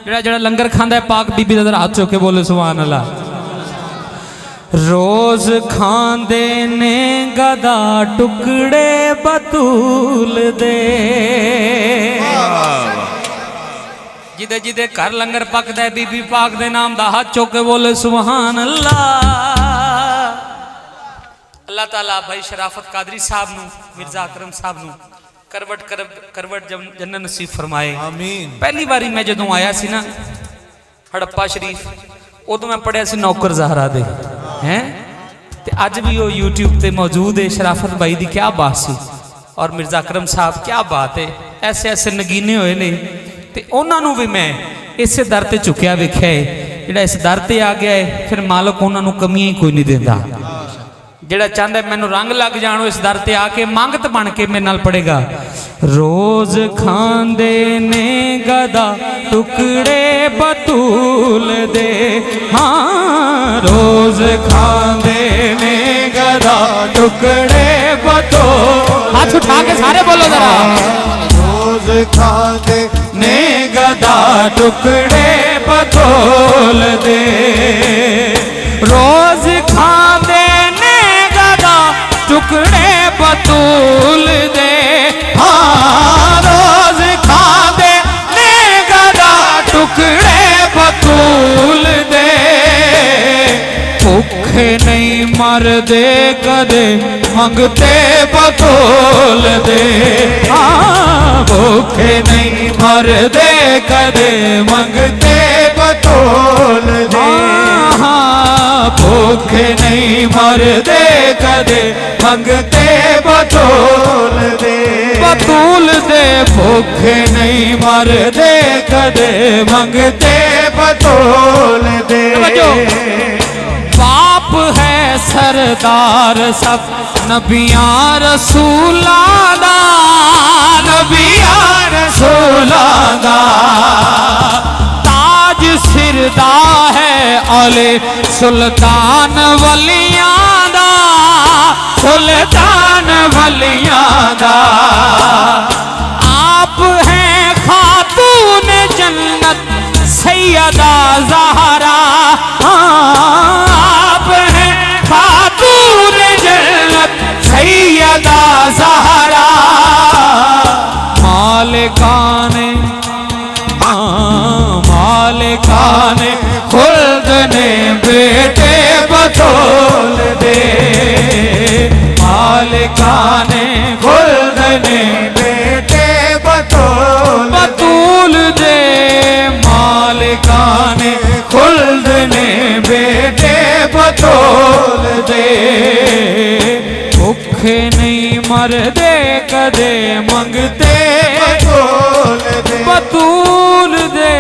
जेड़ा जेड़ा लंगर खांदा है पाक बीबी दा हाथ चुक के बोले सुभान अल्लाह। रोज खांदे ने गदा टुकड़े बतूल दे, जिदे जिदे घर लंगर पकदा है बीबी पाक दे नाम दा हाथ चुक के बोले सुभान अल्लाह। अल्लाह ताला भाई शराफत कादरी साहब नू मिर्जा अकरम साहब नू करवट जन्नत नसीब फरमाए आमीन। पहली बारी मैं जदों आया सी ना हड़प्पा शरीफ उदों मैं पढ़िया सी नौकर ज़हरा दे हैं ते अज भी वो यूट्यूब ते मौजूद है। शराफत भाई दी क्या बात सी और मिर्जा अकरम साहब क्या बात है, ऐसे ऐसे नगीने होए ने ते उन्हां नू भी मैं इस दर ते झुकिया वेख्या है। जिहड़ा इस दर ते आ गया है फिर मालक उन्हां नू कमियां ही कोई नहीं देंदा। जेड़ा चाहता है मैनू रंग लग जानो इस दर ते आके मंगत बन के मेरे नाल पड़ेगा। रोज खांदे ने गदा टुकड़े बतूल दे, हाँ रोज खांदे ने गदा टुकड़े बतूल। हाथ उठा के सारे बोलो जरा। रोज खांदे ने गदा टुकड़े बतूल दे, रोज खांदे टुकड़े बतूल दे, हाँ रोज खांदे ने गदा टुकड़े बतूल दे। भूखे नहीं मरदे कदे मंगते बतूल दे, हाँ भूखे नहीं मरदे कदे मंगते बतूल दे, हाँ भूखे नहीं मरदे कदे मंगते बतूल दे, बतूल दे भूखे नहीं मरदे कदे मंगते बतूल दे। बाप है सरदार सब नबियां रसूलां दा, नबियां रसूलां दा ताज सिरदा है औले सुल्तान वलियां दा, सुल्तान वलियां दा। आप हैं खातून जन्नत सैयदा ज़हरा, आप हैं खातून जन्नत सैयदा ज़हरा। मालिकाने मालिकाने खुल्द ने बेटे बतूल दे, मालिकाने खुल्द ने बेटे बतूल दे, मालिकाने खुल्द ने बेटे बतूल दे। भूखे नहीं मरदे कदे मंगते बतूल दे,